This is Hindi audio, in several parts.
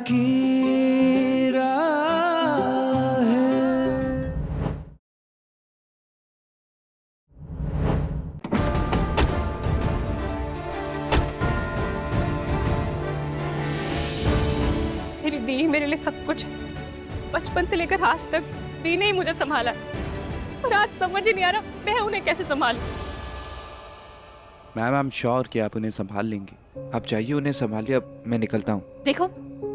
की राह है। मेरी दी मेरे लिए सब कुछ, बचपन से लेकर आज तक दी ने ही मुझे संभाला और आज समझ ही नहीं आ रहा मैं उन्हें कैसे संभालूं। मैम आई एम श्योर कि आप उन्हें संभाल लेंगी। आप जाइए उन्हें संभालिए, अब मैं निकलता हूँ। देखो,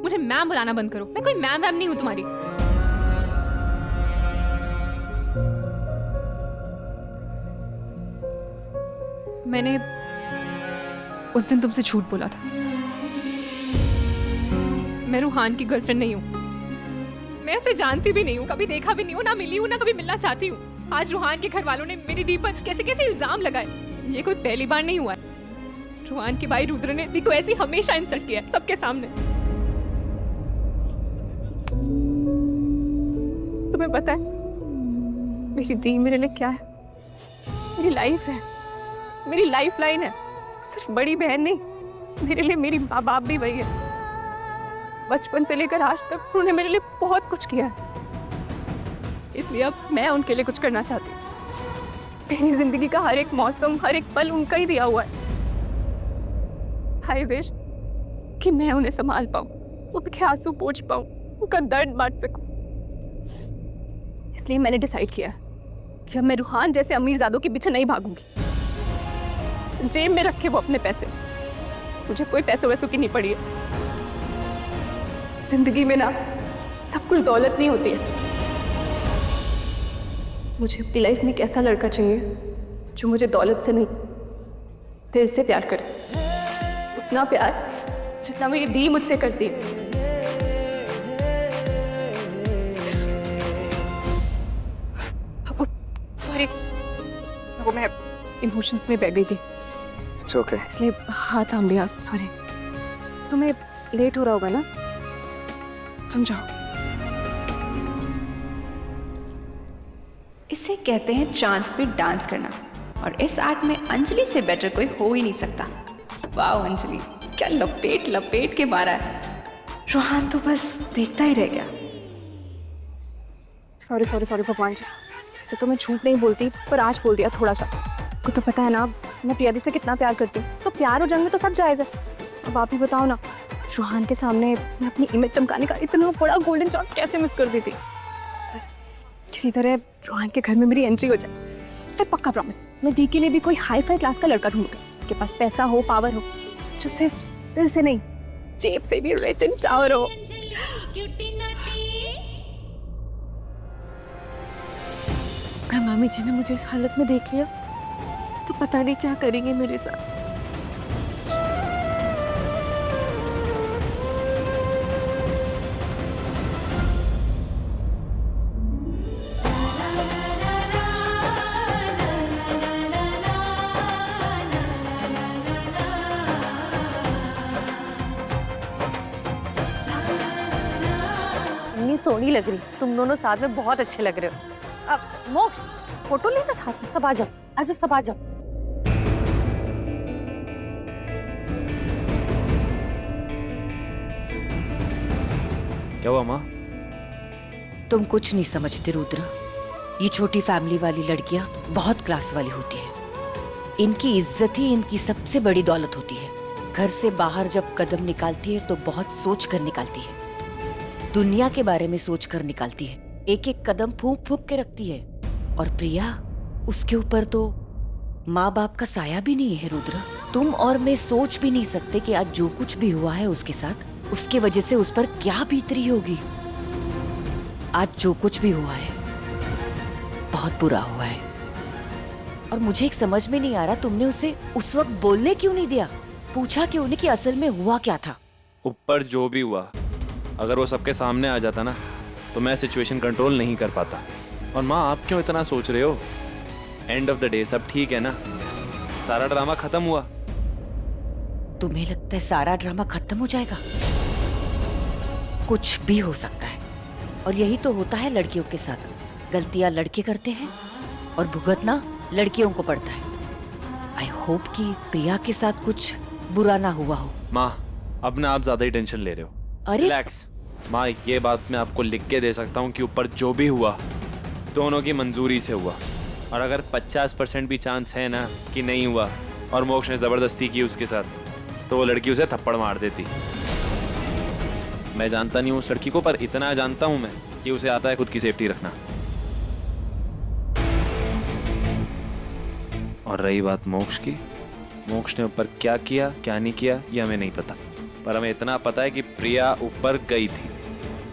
मुझे मैम बुलाना बंद करो। मैं कोई मैम वैम नहीं हूँ तुम्हारी। मैंने उस दिन तुमसे झूठ बोला था। मैं रूहान की गर्लफ्रेंड नहीं हूँ। मैं उसे जानती भी नहीं हूँ, कभी देखा भी नहीं हूँ, ना मिली हूँ, ना कभी मिलना चाहती हूँ। आज रूहान के घर वालों ने मेरी दी पर कैसे कैसे इल्जाम लगाए। ये कोई पहली बार नहीं हुआ है। रूहान के भाई रुद्र ने दी को ऐसे हमेशा इंसल्ट किया सबके सामने। तुम्हें पता है मेरी दी मेरे लिए क्या है? मेरी लाइफ है, मेरी लाइफ लाइन है। सिर्फ बड़ी बहन नहीं, मेरे लिए मेरी माँ बाप भी वही है। बचपन से लेकर आज तक उन्होंने मेरे लिए बहुत कुछ किया है, इसलिए अब मैं उनके लिए कुछ करना चाहती हूँ। मेरी जिंदगी का हर एक मौसम, हर एक पल उनका ही दिया हुआ है। आई विश कि मैं उन्हें संभाल पाऊँ, उनके आंसू पोंछ पाऊँ, उनका दर्द बांट सकूँ। इसलिए मैंने डिसाइड किया कि अब मैं रूहान जैसे अमीरजादों के पीछे नहीं भागूंगी। जेब में रखे वो अपने पैसे, मुझे कोई पैसों वैसों की नहीं पड़ी है। जिंदगी में ना सब कुछ दौलत नहीं होती है। मुझे अपनी लाइफ में एक ऐसा लड़का चाहिए जो मुझे दौलत से नहीं, दिल से प्यार करे। उतना प्यार जितना मेरी दी मुझसे करती है। सॉरी, वो मैं इमोशंस में बह गई थी। It's okay. इसलिए हाथ थाम लिया। सॉरी। तुम्हें लेट हो रहा होगा ना, तुम जाओ। इसे कहते हैं चांस पे डांस करना, और इस आर्ट में अंजलि से बेटर कोई हो ही नहीं सकता। वाह अंजलि, क्या लपेट लपेट के मारा है। रूहान तो बस देखता ही रह गया। सॉरी सॉरी सॉरी भगवान जी, वैसे तो मैं झूठ नहीं बोलती, पर आज बोल दिया थोड़ा सा। को तो पता है ना मैं प्रिया दी से कितना प्यार करती हूँ, तो प्यार और जंग में तो सब जायज़ है। अब आप ही बताओ ना, रूहान के सामने मैं अपनी इमेज चमकाने का इतना बड़ा गोल्डन चांस कैसे मिस कर दी थी। बस किसी तरह रूहान के घर में मेरी एंट्री हो जाए। मैं पक्का प्रॉमिस, मैं दी के लिए भी कोई हाई फाई क्लास का लड़का ढूंढूंगी, जिसके पास पैसा हो, पावर हो, जो सिर्फ दिल से नहीं जेब से भी रिच एंड टावर हो। अगर मामी जी ने मुझे इस हालत में देख लिया तो पता नहीं क्या करेंगे मेरे साथ। इतनी सोहनी लग रही, तुम दोनों साथ में बहुत अच्छे लग रहे हो। अब मोक्ष, फोटो लेना साथ में, सब आ जाओ, आज सब आ जाओ। क्या हुआ माँ? तुम कुछ नहीं समझते रुद्र। ये छोटी फैमिली वाली लड़कियां बहुत क्लास वाली होती है। इनकी इज्जत ही इनकी सबसे बड़ी दौलत होती है। घर से बाहर जब कदम निकालती है तो बहुत सोच कर निकालती है, दुनिया के बारे में सोच कर निकालती है। एक एक कदम फूंक फूंक के रखती है। और प्रिया, उसके ऊपर तो माँ बाप का साया भी नहीं है रुद्र। तुम और मैं सोच भी नहीं सकते कि आज जो कुछ भी हुआ है उसके साथ, उसके वजह से उस पर क्या बीत रही होगी। आज जो कुछ भी हुआ है बहुत बुरा हुआ है। और मुझे एक समझ में नहीं आ रहा, तुमने उसे उस वक्त बोलने क्यों नहीं दिया? पूछा क्यों नहीं कि असल में हुआ क्या था? ऊपर जो भी हुआ, अगर वो सबके सामने आ जाता ना तो मैं सिचुएशन कंट्रोल नहीं कर पाता। और माँ, आप क्यों इतना सोच रहे हो? एंड ऑफ द डे सब ठीक है ना, सारा ड्रामा खत्म हुआ। तुम्हें लगता है सारा ड्रामा खत्म हो जाएगा? कुछ भी हो सकता है। और यही तो होता है लड़कियों के साथ। गलतियां लड़के करते हैं और भुगतना लड़कियों को पड़ता है। आई होप कि प्रिया के साथ कुछ बुरा ना हुआ हो। माँ, अब ना आप ज्यादा ही टेंशन ले रहे हो। अरे रिलैक्स माँ, ये बात मैं आपको लिख के दे सकता हूँ कि ऊपर जो भी हुआ दोनों की मंजूरी से हुआ। और अगर 50% भी चांस है ना कि नहीं हुआ और मोक्ष ने जबरदस्ती की उसके साथ, तो वो लड़की उसे थप्पड़ मार देती। मैं जानता नहीं हूँ उस लड़की को, पर इतना जानता हूँ मैं कि उसे आता है खुद की सेफ्टी रखना। और रही बात मोक्ष की, मोक्ष ने ऊपर क्या किया क्या नहीं किया ये हमें नहीं पता, पर हमें इतना पता है कि प्रिया ऊपर गई थी,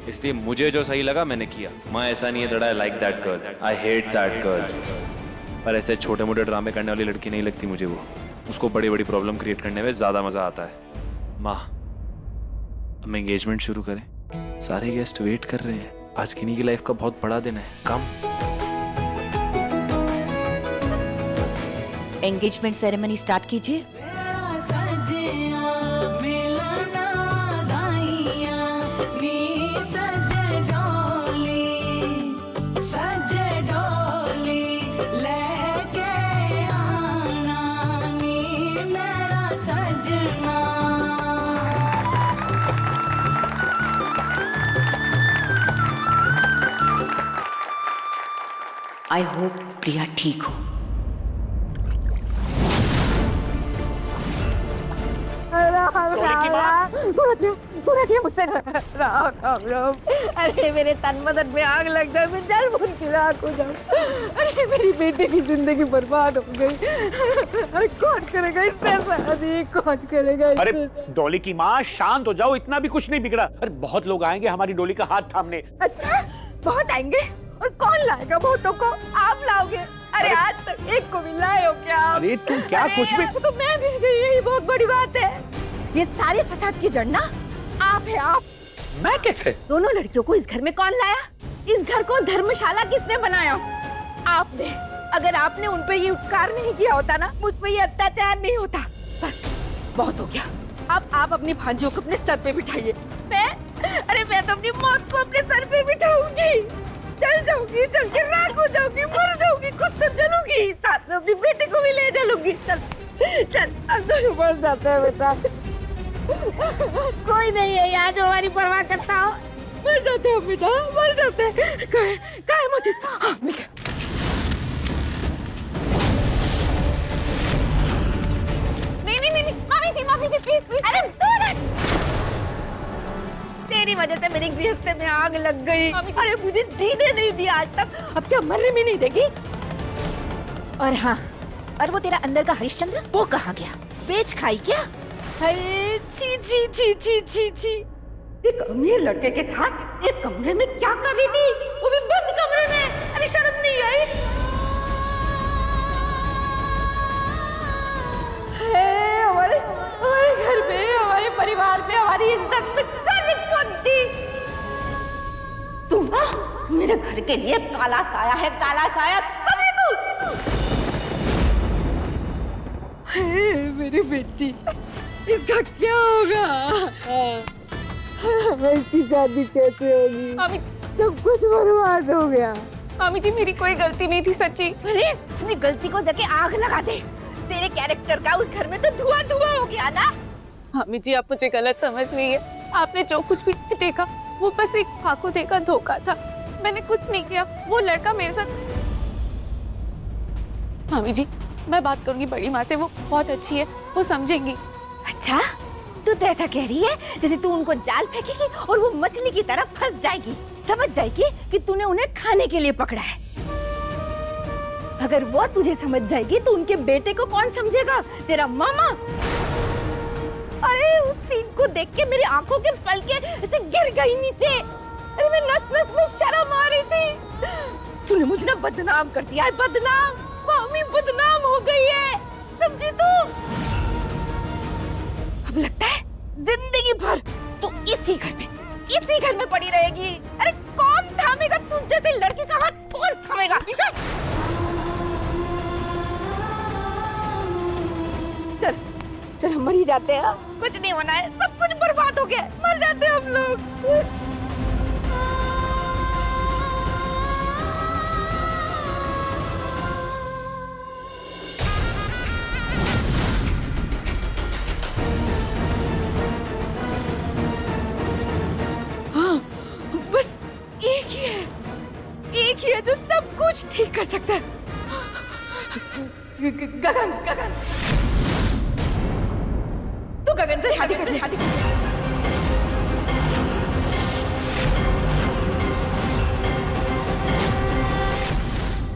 इसलिए मुझे जो सही लगा मैंने किया। मैं ऐसा नहीं है that I like that girl, I hate that girl, पर ऐसे छोटे मोटे ड्रामे करने वाली लड़की नहीं लगती मुझे वो। उसको बड़ी बड़ी प्रॉब्लम क्रिएट करने में ज़्यादा मज़ा आता है। माँ, हम एंगेजमेंट शुरू करें, सारे गेस्ट वेट कर रहे हैं। आज किन्हीं की लाइफ का बहुत बड़ा दिन है। कम एंगेजमेंट सेरेमनी स्टार्ट कीजिए। आई होप प्रिया ठीक हो। मुझसे अरे मेरे तन बदन में आग लग जाए, मैं जल भून की राख हो जाऊं। अरे मेरी बेटी की जिंदगी बर्बाद हो गई। अरे कौन करेगा इससे शादी, कौन करेगा? अरे डॉली की माँ शांत हो जाओ, इतना भी कुछ नहीं बिगड़ा। अरे बहुत लोग आएंगे हमारी डॉली का हाथ थामने। अच्छा, बहुत आएंगे? और कौन लाएगा बहुतों को? आप लाओगे? अरे आज तक एक को भी लाए हो क्या? अरे तुम क्या कुछ भी? तो मैं भी गई, यही बहुत बड़ी बात है। ये सारे फसाद की जड़ ना आप है, आप। मैं कैसे? दोनों लड़कियों को इस घर में कौन लाया? इस घर को धर्मशाला किसने बनाया? आपने। अगर आपने उन पे ये उपकार नहीं किया होता ना, मुझ पे ये अत्याचार नहीं होता। बस बहुत हो गया। अब आप अपनी भांजियों को अपने सर पे बिठाइए। मैं तो अपनी मौत को अपने सर पे बिठाऊंगी। चल जाऊंगी, चल के राख हो जाऊंगी, मर जाऊंगी, खुद तो चलूंगी, साथ में अपनी बेटी को भी ले चलूंगी। चल चल, अब दोनों मर जाते हैं बेटा। कोई नहीं है यहाँ जो हमारी परवाह करता हो। मर जाते हैं बेटा, मर जाते हैं। कहे मुझे नहीं, मामी जी प्लीज प्लीज। अरे तेरी वजह से मेरी गृहस्थी में आग लग गई। अरे मुझे जीने नहीं दिया आज तक, अब क्या मरने में नहीं देगी? और हाँ, और वो तेरा अंदर का हरिश्चंद्र वो कहाँ गया? बेच खाई क्या? अरे छी छी छी छी छी छी, एक अमीर लड़के के साथ एक कमरे में क्या कर रही थी, वो भी बंद कमरे में? अरे शर्म नहीं आई? हमारे घर में, हमारे परिवार में, हमारी इज्जत में तू ना मेरे घर के लिए काला साया है, काला साया समझ तू। मेरी बेटी, इसका क्या होगा? इसकी शादी कैसे होगी? मामी, सब कुछ बर्बाद हो गया। मामी जी, मेरी कोई गलती नहीं थी सच्ची। अरे अपनी गलती को जाके आग लगा दे। तेरे कैरेक्टर का उस घर में तो धुआं धुआं हो गया ना। मामी जी, आप मुझे गलत समझ रही है। आपने जो कुछ भी देखा वो बस एक फाको देखा धोखा था। मैंने कुछ नहीं किया। वो लड़का मेरे साथ। मामी जी, मैं बात करूंगी बड़ी माँ से, वो बहुत अच्छी है, वो समझेंगी। अच्छा, तू तो ऐसा कह रही है जैसे तू उनको जाल फेंकेगी और वो मछली की तरह फंस जाएगी, समझ जाएगी कि तूने उन्हें खाने के लिए पकड़ा है। अगर वो तुझे समझ जाएगी तो उनके बेटे को कौन समझेगा? तेरा मामा। अरे उस सीन को देख के मेरी आंखों के पलके ऐसे गिर गई नीचे। अरे मैं नस नस में शर्म आ रही थी। तूने मुझे ना बदनाम कर दिया है, बदनाम। मामी बदनाम हो गई है, समझी तू? अब लगता है जिंदगी भर तू इसी घर में पड़ी रहेगी। अरे कौन थामेगा तुझ जैसे लड़की का हाथ? कौन थामेगा? चल चल, हम मर ही जाते हैं। कुछ नहीं होना है, सब कुछ बर्बाद हो गया, मर जाते हैं हम लोग। कुछ ठीक कर सकता है। गगन, गगन, तू गगन से शादी कर।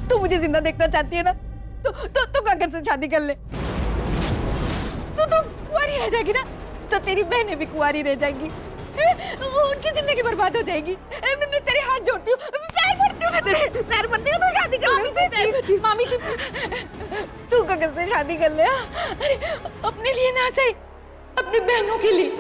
तू मुझे जिंदा देखना चाहती है ना, तो गगन से शादी कर ले। तो कुंवारी रह जाएगी ना, तो तेरी बहनें भी कुंवारी रह जाएंगी। उनकी जिंदगी बर्बाद हो जाएगी। मैं तेरे हाथ जोड़ती हूँ, पैर पड़ती हूँ, मैं तेरे पैर पड़ती हूँ, तू शादी कर ले। मामी जी, तू गगन से शादी कर ले। अरे अपने लिए ना सही, अपनी बहनों के लिए।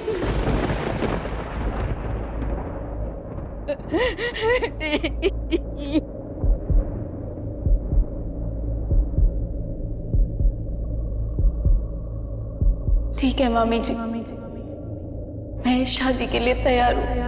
ठीक है मामी जी, मैं इस शादी के लिए तैयार हूँ।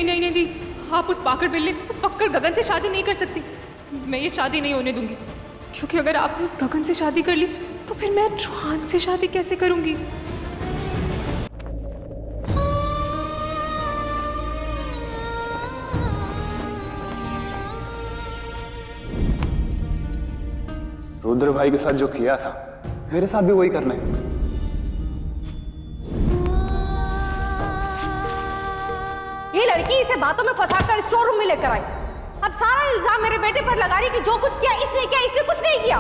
नहीं दी, आप उस पाकड़ बिल्ली, उस फक्कड़ गगन से शादी नहीं कर सकती। मैं ये शादी नहीं होने दूंगी, क्योंकि अगर आपने उस गगन से शादी कर ली तो फिर मैं रूहान से शादी कैसे करूंगी? रुद्र भाई के साथ जो किया था, मेरे साथ भी वही करना है। ये लड़की इसे बातों में फंसाकर स्टोर रूम में लेकर आई। अब सारा इल्जाम मेरे बेटे पर लगा रही कि जो कुछ किया इसने कुछ नहीं किया।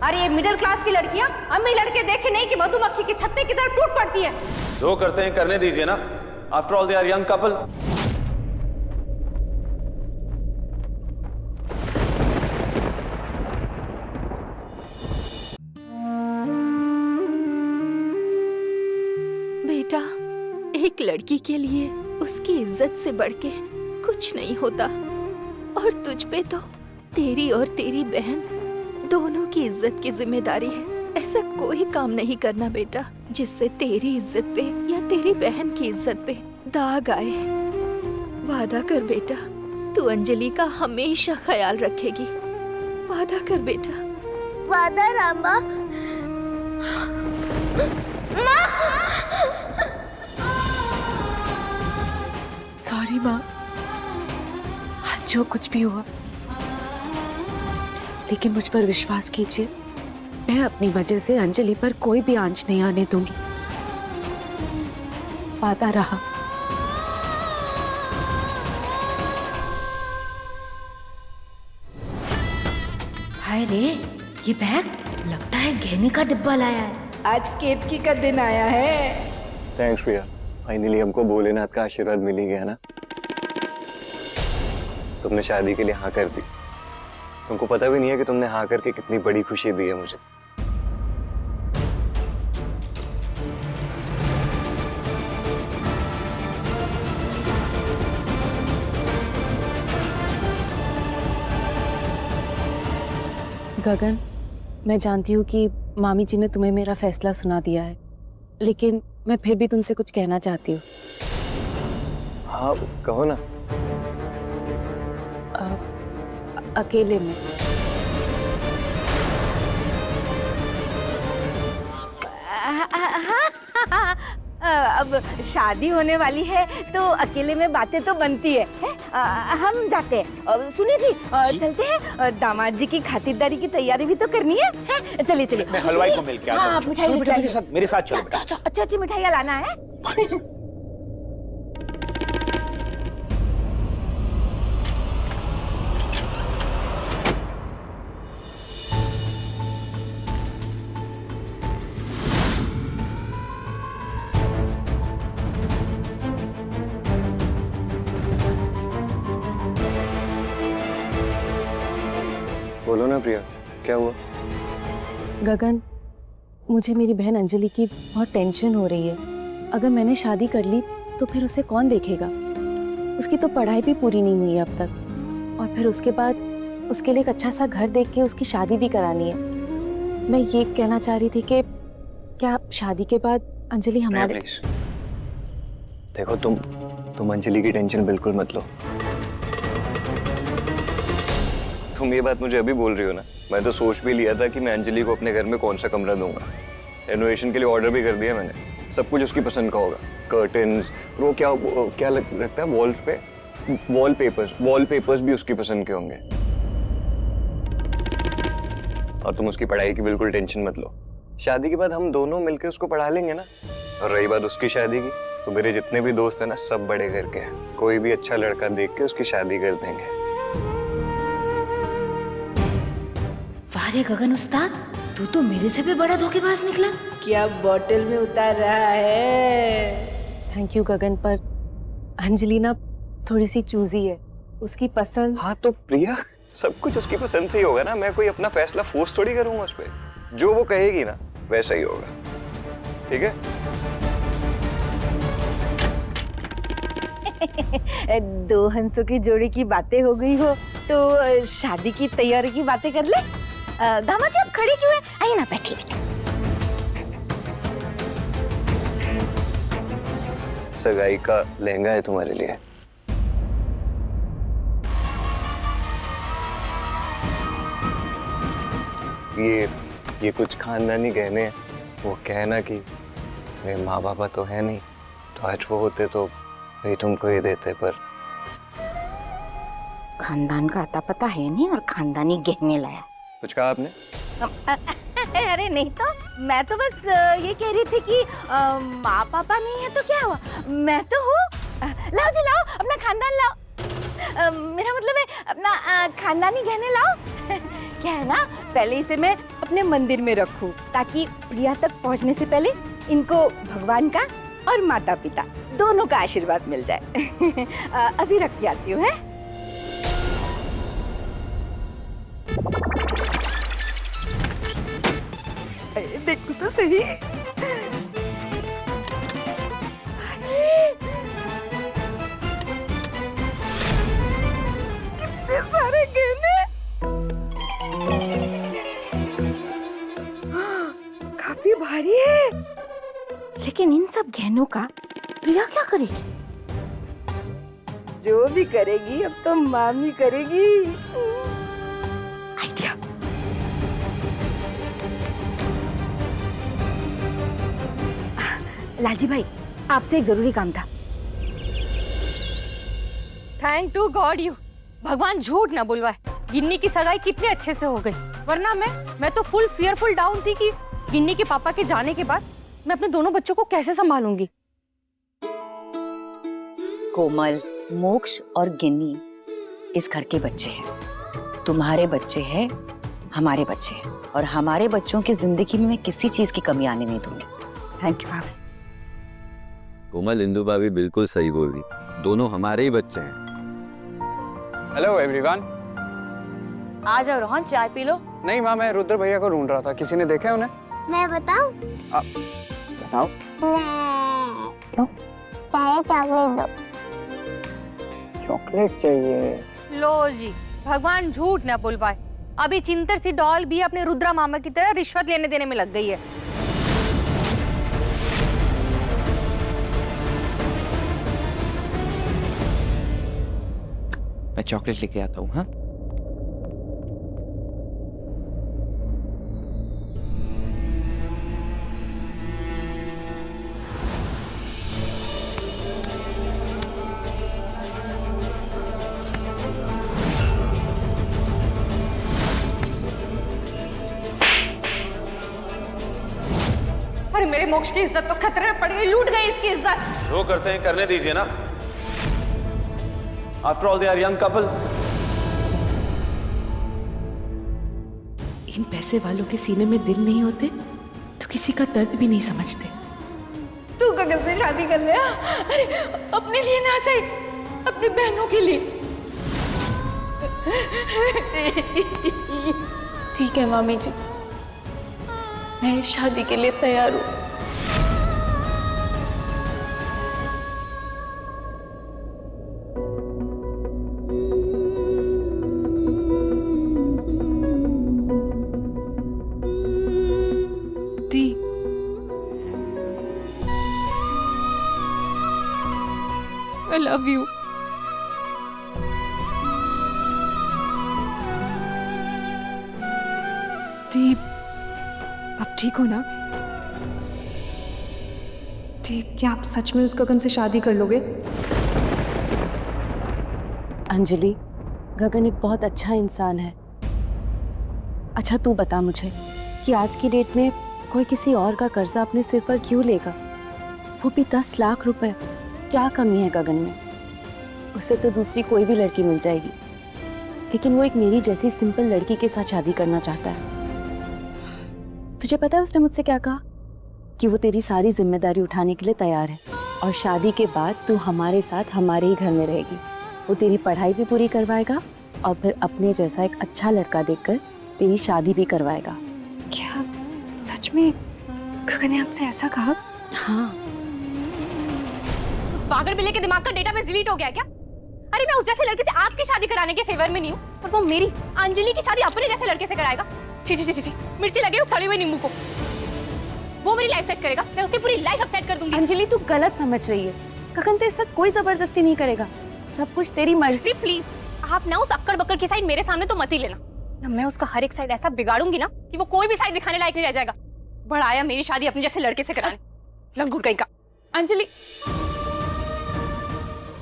अरे ये मिडिल क्लास की लड़कियां अम्मी लड़के देखे नहीं कि मधुमक्खी की छत्ते की तरह टूट पड़ती है। जो करते हैं करने दीजिए ना, after all they are young couple. बेटा, एक लड़की के लिए उसकी इज्जत से बढ़ के कुछ नहीं होता, और तुझ पे तो तेरी और तेरी बहन दोनों की इज्जत की जिम्मेदारी है। ऐसा कोई काम नहीं करना बेटा जिससे तेरी इज्जत पे या तेरी बहन की इज्जत पे दाग आए। वादा कर बेटा, तू अंजलि का हमेशा ख्याल रखेगी। वादा कर बेटा। वादा रामा। सॉरी माँ, जो कुछ भी हुआ, लेकिन मुझ पर विश्वास कीजिए, मैं अपनी वजह से अंजलि पर कोई भी आंच नहीं आने दूंगी। वादा रहा। हाय रे, ये बैग लगता है गहने का डिब्बा लाया है। आज केतकी का दिन आया है। थैंक्स प्रिया, फाइनली हमको भोलेनाथ का आशीर्वाद मिल ही गया ना। तुमने शादी के लिए हाँ कर दी। तुमको पता भी नहीं है कि तुमने हाँ करके कितनी बड़ी खुशी दी है मुझे। गगन, मैं जानती हूँ कि मामी जी ने तुम्हें मेरा फैसला सुना दिया है, लेकिन मैं फिर भी तुमसे कुछ कहना चाहती हूँ। हाँ कहो ना। अकेले में। अब शादी होने वाली है तो अकेले में बातें तो बनती है, हम जाते हैं। सुनिए जी, चलते हैं, दामाद जी की खातिरदारी की तैयारी भी तो करनी है। चलिए चलिए, मैं हलवाई को मिल के आता हूँ। हाँ, मिठाई मेरे साथ चलो। अच्छी मिठाइयाँ लाना है। बोलो ना प्रिया, क्या हुआ? गगन, मुझे मेरी बहन अंजलि की बहुत टेंशन हो रही है। अगर मैंने शादी कर ली तो फिर उसे कौन देखेगा? उसकी तो पढ़ाई भी पूरी नहीं हुई है अब तक, और फिर उसके बाद उसके लिए एक अच्छा सा घर देख के उसकी शादी भी करानी है। मैं ये कहना चाह रही थी कि क्या शादी के बाद अंजलि हमारे प्लीज देखो, तुम अंजलि की टेंशन बिल्कुल मत लो। तुम ये बात मुझे अभी बोल रही हो ना, मैं तो सोच भी लिया था कि मैं अंजलि को अपने घर में कौन सा कमरा दूंगा। रेनोवेशन के लिए ऑर्डर भी कर दिया मैंने, सब कुछ उसकी पसंद का होगा। कर्टन्स, वो क्या लगता है वॉल्स पे, वॉलपेपर्स भी उसकी पसंद के होंगे। और तुम उसकी पढ़ाई की बिल्कुल टेंशन मत लो, शादी के बाद हम दोनों मिलकर उसको पढ़ा लेंगे ना। और रही बात उसकी शादी की, तो मेरे जितने भी दोस्त हैं ना, सब बड़े घर के हैं, कोई भी अच्छा लड़का देख के उसकी शादी कर देंगे। वाह रे गगन उस्ताद, तू तो मेरे से भी बड़ा धोखेबाज निकला। क्या बॉटल में उतार रहा है? थैंक यू गगन, पर अंजलि ना थोड़ी सी चूजी है, उसकी पसंद। हाँ तो प्रिया, सब कुछ उसकी पसंद से ही होगा ना, मैं कोई अपना फैसला फोर्स थोड़ी करूंगा उस पर। जो वो कहेगी ना वैसा ही होगा, ठीक है? दो हंसों की जोड़ी की बातें हो गई हो तो शादी की तैयारी की बातें कर ले। दामाद जी आप खड़े क्यों हैं? आइए ना, बैठिए बैठिए। सगाई का लहंगा है तुम्हारे लिए। ये कुछ खानदानी गहने हैं। वो कहना कि मेरे माँ बापा तो है नहीं, तो आज वो होते तो भाई तुमको ये देते, पर खानदान का अता पता है नहीं और खानदानी गहने लाया। कुछ कहा आपने? अरे नहीं तो मैं तो बस ये कह रही थी कि माँ पापा नहीं है तो क्या हुआ, मैं तो हूँ। लाओ जी लाओ, अपना खानदान लाओ। मेरा मतलब है अपना खानदानी गहने लाओ। क्या है ना, पहले इसे मैं अपने मंदिर में रखूं ताकि प्रिया तक पहुंचने से पहले इनको भगवान का और माता पिता दोनों का आशीर्वाद मिल जाए। अभी रख के आती हूँ। है देखो तो सही। कितने सारे गहने, काफी भारी है। लेकिन इन सब गहनों का प्रिया क्या करेगी? जो भी करेगी अब तो मामी करेगी। आइडिया। लालजी भाई, आपसे एक जरूरी काम था। थैंक टू गॉड यू, भगवान झूठ ना बुलवाए। गिन्नी की सगाई कितने अच्छे से हो गई, वरना मैं तो फुल फियरफुल डाउन थी कि गिन्नी के पापा के जाने के बाद मैं अपने दोनों बच्चों को कैसे संभालूंगी। कोमल, मोक्ष और गिन्नी इस घर के बच्चे हैं। तुम्हारे बच्चे हैं, हमारे बच्चे हैं, और हमारे बच्चों की जिंदगी में मैं किसी चीज की कमी आने नहीं दूंगी। थैंक यू भाभी। कोमल, इंदु भाभी बिल्कुल सही बोल रही, दोनों हमारे ही बच्चे हैं। Hello everyone. आ जाओ रोहन, चाय पी लो। नहीं माँ, मैं रुद्र भैया को ढूंढ रहा था, किसी ने देखा है उन्हें? मैं बताऊं? बताओ। क्यों? चॉकलेट दो। चॉकलेट चाहिए? लो जी, भगवान झूठ ना बुलवाए। अभी चिंतर सी डॉल भी अपने रुद्रा मामा की तरह रिश्वत लेने देने में लग गई है। मैं चॉकलेट लेके आता हूँ। हाँ, अरे मेरे मोक्ष की इज्जत तो खतरे में पड़ गई, लूट गई इसकी इज्जत। जो करते हैं करने दीजिए ना। After all they are young couple. इन पैसे वालों के सीने में दिल नहीं होते तो किसी का दर्द भी नहीं समझते। तू गगन से शादी कर ले। अरे अपने लिए ना, सही अपनी बहनों के लिए। ठीक है मामी जी, मैं इस शादी के लिए तैयार हूँ। I love you. दीप, अब ठीक हो ना? दीप, क्या आप सच में उस गगन से शादी कर लोगे? अंजलि, गगन एक बहुत अच्छा इंसान है। अच्छा तू बता मुझे कि आज की डेट में कोई किसी और का कर्जा अपने सिर पर क्यों लेगा? वो भी 10 लाख रुपए। क्या कमी है गगन में? उससे तो दूसरी कोई भी लड़की मिल जाएगी, लेकिन वो एक मेरी जैसी सिंपल लड़की के साथ शादी करना चाहता है। तुझे पता है उसने मुझसे क्या कहा? कि वो तेरी सारी जिम्मेदारी उठाने के लिए तैयार है और शादी के बाद तू हमारे साथ हमारे ही घर में रहेगी। वो तेरी पढ़ाई भी पूरी करवाएगा और फिर अपने जैसा एक अच्छा लड़का देखकर तेरी शादी भी करवाएगा। क्या सच में गगन ने आपसे ऐसा कहा? हाँ। उस पागल बिल्ले के दिमाग का डेटाबेस डिलीट हो गया क्या? अरे मैं उस जैसे लड़के से आपकी शादी कराने के फेवर में नहीं हूँ, और वो मेरी अंजलि की शादी अपने जैसे लड़के से कराएगा। छी छी छी छी, मिर्ची लगे उस सड़े हुए नींबू को। वो मेरी लाइफ सेट करेगा, मैं उसकी पूरी लाइफ अपसेट कर दूंगी। अंजलि तू गलत समझ रही है। गगन तेरे साथ कोई जबरदस्ती नहीं करेगा, सब कुछ तेरी मर्जी। प्लीज आप ना उस अक्कड़ बक्कड़ की साइड मेरे सामने तो मत ही लेना ना। मैं उसका हर एक साइड ऐसा बिगाड़ूंगी ना कि वो कोई भी साइड दिखाने लायक नहीं रह जाएगा। बढ़ाया मेरी शादी अपने जैसे लड़के से कराने, लंगूर कहीं का। अंजलि,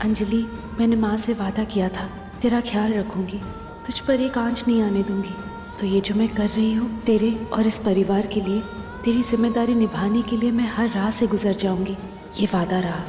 अंजलि, मैंने माँ से वादा किया था तेरा ख्याल रखूंगी, तुझ पर एक आंच नहीं आने दूंगी। तो ये जो मैं कर रही हूँ तेरे और इस परिवार के लिए, तेरी जिम्मेदारी निभाने के लिए मैं हर राह से गुजर जाऊंगी। ये वादा रहा।